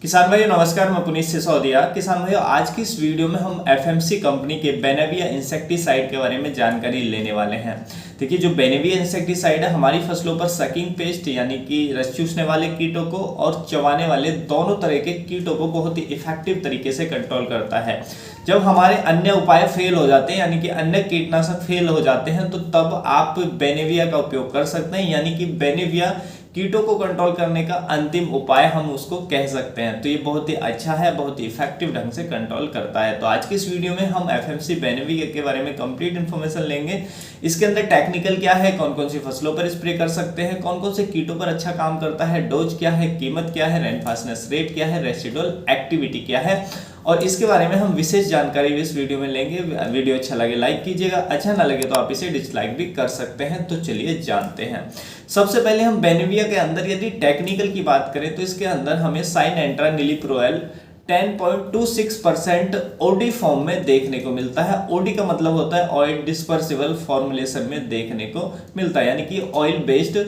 किसान भाइयों नमस्कार, मैं पुनीत सिसोदिया। किसान भाइयों, आज की इस वीडियो में हम एफएमसी कंपनी के बेनेविया इंसेक्टिसाइड के बारे में जानकारी लेने वाले हैं। देखिए, जो बेनेविया इंसेक्टिसाइड है हमारी फसलों पर सकिंग पेस्ट यानी कि रस चूसने वाले कीटों को और चबाने वाले दोनों तरह के कीटों को बहुत ही इफेक्टिव तरीके से कंट्रोल करता है। जब हमारे अन्य उपाय फेल हो जाते हैं यानी कि अन्य कीटनाशक फेल हो जाते हैं तो तब आप बेनेविया का उपयोग कर सकते हैं, यानी कि बेनेविया कीटों को कंट्रोल करने का अंतिम उपाय हम उसको कह सकते हैं। तो ये बहुत ही अच्छा है, बहुत ही इफेक्टिव ढंग से कंट्रोल करता है। तो आज की इस वीडियो में हम एफएमसी बेनेविया के बारे में कंप्लीट इन्फॉर्मेशन लेंगे। इसके अंदर टेक्निकल क्या है, कौन कौन सी फसलों पर स्प्रे कर सकते हैं, कौन कौन से कीटों पर अच्छा काम करता है, डोज क्या है, कीमत क्या है, रेनफास्टनेस रेट क्या है, रेसिडुअल एक्टिविटी क्या है, और इसके बारे में हम विशेष जानकारी इस वीडियो में लेंगे। वीडियो अच्छा लगे लाइक कीजिएगा, अच्छा ना लगे तो आप इसे डिसलाइक भी कर सकते हैं। तो चलिए जानते हैं। सबसे पहले हम बेनेविया के अंदर यदि टेक्निकल की बात करें तो इसके अंदर हमें साइनेंट्रानिलिप्रोल 10.26% ओडी फॉर्म में देखने को मिलता है। ओडी का मतलब होता है ऑयल डिस्पर्सिबल फॉर्मुलेशन में देखने को मिलता है, यानी कि ऑयल बेस्ड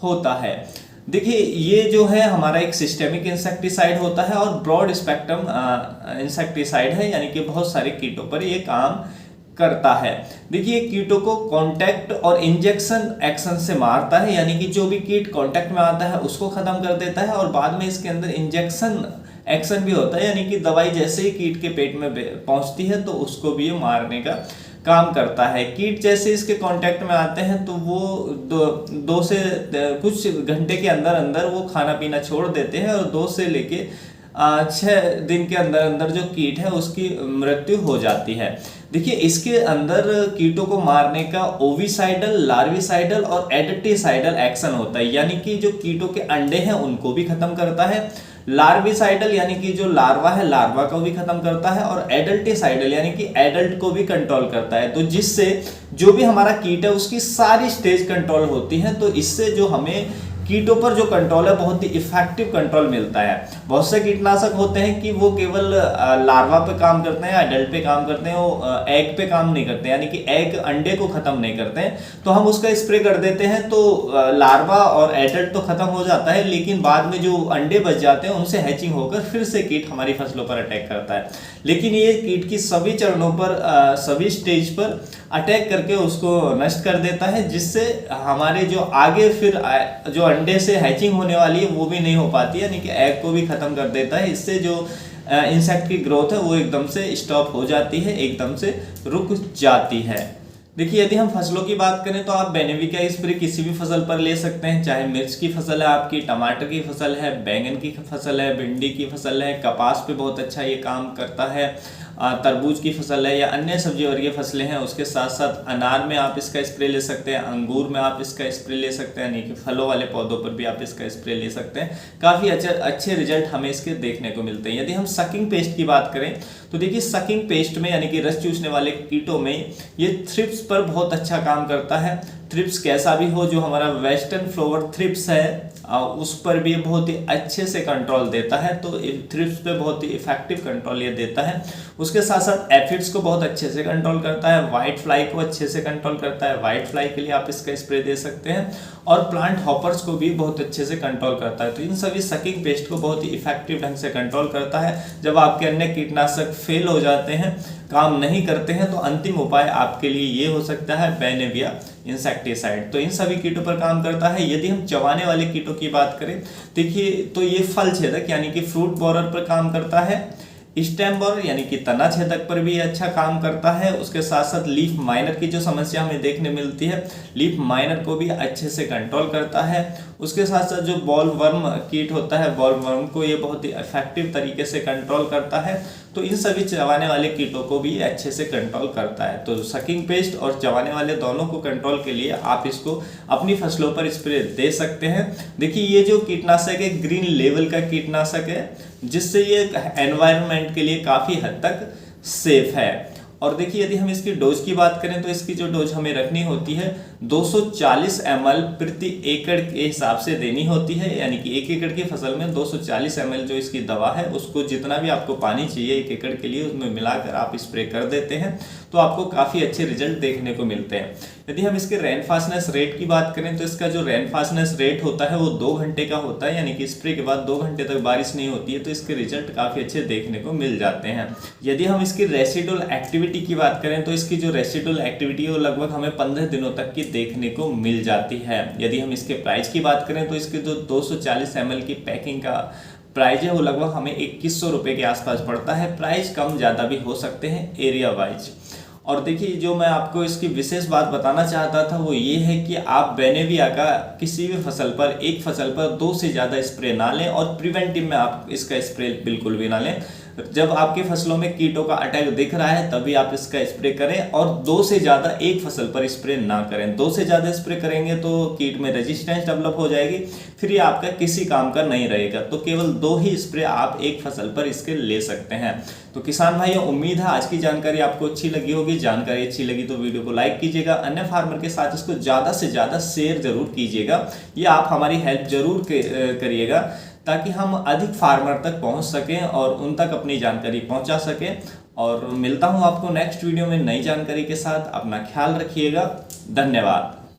होता है। देखिए, ये जो है हमारा एक सिस्टेमिक इंसेक्टिसाइड होता है और ब्रॉड स्पेक्ट्रम इंसेक्टिसाइड है, यानी कि बहुत सारे कीटों पर ये काम करता है। देखिए, कीटों को कांटेक्ट और इंजेक्शन एक्शन से मारता है, यानी कि जो भी कीट कांटेक्ट में आता है उसको खत्म कर देता है, और बाद में इसके अंदर इंजेक्शन एक्शन भी होता है, यानी कि दवाई जैसे ही कीट के पेट में पहुंचती है तो उसको भी ये मारने का काम करता है। कीट जैसे इसके कांटेक्ट में आते हैं तो वो दो से कुछ घंटे के अंदर अंदर वो खाना पीना छोड़ देते हैं, और 2 से लेके 6 दिन के अंदर अंदर जो कीट है उसकी मृत्यु हो जाती है। देखिए, इसके अंदर कीटों को मारने का ओविसाइडल, लार्विसाइडल और एडल्टिसाइडल एक्शन होता है, यानी कि जो कीटों के अंडे हैं उनको भी खत्म करता है। लार्विसाइडल यानी कि जो लार्वा है लार्वा को भी खत्म करता है, और एडल्टिसाइडल यानी कि एडल्ट को भी कंट्रोल करता है। तो जिससे जो भी हमारा कीट है उसकी सारी स्टेज कंट्रोल होती है। तो इससे जो हमें कीटों पर जो कंट्रोल है बहुत ही इफेक्टिव कंट्रोल मिलता है। बहुत से कीटनाशक होते हैं कि वो केवल लार्वा पे काम करते हैं, एडल्ट पे काम करते हैं, वो एग पे काम नहीं करते, यानी कि एग अंडे को खत्म नहीं करते हैं। तो हम उसका स्प्रे कर देते हैं तो लार्वा और एडल्ट तो खत्म हो जाता है, लेकिन बाद में जो अंडे बच जाते हैं उनसे हैचिंग होकर फिर से कीट हमारी फसलों पर अटैक करता है। लेकिन ये कीट की सभी चरणों पर, सभी स्टेज पर अटैक करके उसको नष्ट कर देता है, जिससे हमारे जो आगे फिर जो अंडे से हैचिंग होने वाली है वो भी नहीं हो पाती, यानी कि एग को भी खत्म कर देता है। इससे जो इंसेक्ट की ग्रोथ है वो एकदम से स्टॉप हो जाती है, एकदम से रुक जाती है। देखिए, यदि हम फसलों की बात करें तो आप बेनेविया स्प्रे किसी भी फसल पर ले सकते हैं, चाहे मिर्च की फसल है आपकी, टमाटर की फसल है, बैंगन की फसल है, भिंडी की फसल है, कपास पे बहुत अच्छा ये काम करता है, तरबूज की फसल है या अन्य सब्जी वर्गीय फसलें हैं। उसके साथ साथ अनार में आप इसका स्प्रे ले सकते हैं, अंगूर में आप इसका स्प्रे ले सकते हैं, यानी कि फलों वाले पौधों पर भी आप इसका स्प्रे ले सकते हैं। काफ़ी अच्छे रिजल्ट हमें इसके देखने को मिलते हैं। यदि हम सकिंग पेस्ट की बात करें तो देखिए, सकिंग पेस्ट में यानी कि रस चूसने वाले कीटों में ये थ्रिप्स पर बहुत अच्छा काम करता है। थ्रिप्स कैसा भी हो, जो हमारा वेस्टर्न फ्लावर थ्रिप्स है उस पर भी बहुत ही अच्छे से कंट्रोल देता है। तो थ्रिप्स पे बहुत ही इफेक्टिव कंट्रोल ये देता है। उसके साथ साथ एफिड्स को बहुत अच्छे से कंट्रोल करता है, व्हाइट फ्लाई को अच्छे से कंट्रोल करता है। व्हाइट फ्लाई के लिए आप इसका स्प्रे दे सकते हैं, और प्लांट हॉपर्स को भी बहुत अच्छे से कंट्रोल करता है। तो इन सभी सकिंग पेस्ट को बहुत ही इफेक्टिव ढंग से कंट्रोल करता है। जब आपके अन्य कीटनाशक फेल हो जाते हैं, काम नहीं करते हैं, तो अंतिम उपाय आपके लिए ये हो सकता है बेनेविया इंसेक्टिसाइड। तो इन सभी कीटों पर काम करता है। यदि हम चबाने वाले कीटों की बात करें देखिए, तो ये फल छेदक यानी कि फ्रूट बोरर पर काम करता है, स्टेम बोरर यानी कि तना छेदक पर भी अच्छा काम करता है। उसके साथ साथ लीफ माइनर की जो समस्या हमें देखने मिलती है, लीफ माइनर को भी अच्छे से कंट्रोल करता है। उसके साथ साथ जो बॉल वर्म कीट होता है, बॉल वर्म को ये बहुत ही इफेक्टिव तरीके से कंट्रोल करता है। तो इन सभी चबाने वाले कीटों को भी अच्छे से कंट्रोल करता है। तो सकिंग पेस्ट और चबाने वाले दोनों को कंट्रोल के लिए आप इसको अपनी फसलों पर स्प्रे दे सकते हैं। देखिए, ये जो कीटनाशक है ग्रीन लेवल का कीटनाशक है, जिससे ये एनवायरनमेंट के लिए काफ़ी हद तक सेफ है। और देखिए, यदि हम इसकी डोज की बात करें तो इसकी जो डोज हमें रखनी होती है 240 ml प्रति एकड़ के हिसाब से देनी होती है, यानी कि 1 एकड़ की फसल में 240 ml जो इसकी दवा है उसको जितना भी आपको पानी चाहिए 1 एकड़ के लिए उसमें मिलाकर आप स्प्रे कर देते हैं, तो आपको काफ़ी अच्छे रिजल्ट देखने को मिलते हैं। यदि हम इसके रेनफास्टनेस रेट की बात करें तो इसका जो रेनफास्टनेस रेट होता है वो 2 घंटे का होता है, यानी कि स्प्रे के बाद 2 घंटे तक बारिश नहीं होती है, तो इसके रिजल्ट काफ़ी अच्छे देखने को मिल जाते हैं। यदि हम इसकी रेसिडुअल एक्टिविटी की बात करें तो इसकी जो रेसिडुअल एक्टिविटी है वो लगभग हमें 15 दिनों तक की देखने को मिल जाती है। यदि हम इसके प्राइस की बात करें तो इसके जो 240 ml की पैकिंग का प्राइस है वो लगभग हमें 2100 रुपये के आसपास पड़ता है। प्राइस कम ज़्यादा भी हो सकते हैं एरिया वाइज। और देखिए, जो मैं आपको इसकी विशेष बात बताना चाहता था वो ये है कि आप बेनेविया का किसी भी फसल पर, एक फसल पर 2 से ज़्यादा स्प्रे ना लें, और प्रिवेंटिव में आप इसका स्प्रे बिल्कुल भी ना लें। जब आपकी फसलों में कीटों का अटैक दिख रहा है तभी आप इसका स्प्रे करें, और 2 से ज़्यादा एक फसल पर स्प्रे ना करें। 2 से ज़्यादा स्प्रे करेंगे तो कीट में रेजिस्टेंस डेवलप हो जाएगी, फिर ये आपका किसी काम का नहीं रहेगा। तो केवल 2 ही स्प्रे आप एक फसल पर इसके ले सकते हैं। तो किसान भाइयों, उम्मीद है आज की जानकारी आपको अच्छी लगी होगी। जानकारी अच्छी लगी तो वीडियो को लाइक कीजिएगा, अन्य फार्मर के साथ इसको ज़्यादा से ज़्यादा शेयर जरूर कीजिएगा। ये आप हमारी हेल्प जरूर करिएगा ताकि हम अधिक फार्मर तक पहुंच सकें और उन तक अपनी जानकारी पहुंचा सकें। और मिलता हूं आपको नेक्स्ट वीडियो में नई जानकारी के साथ। अपना ख्याल रखिएगा। धन्यवाद।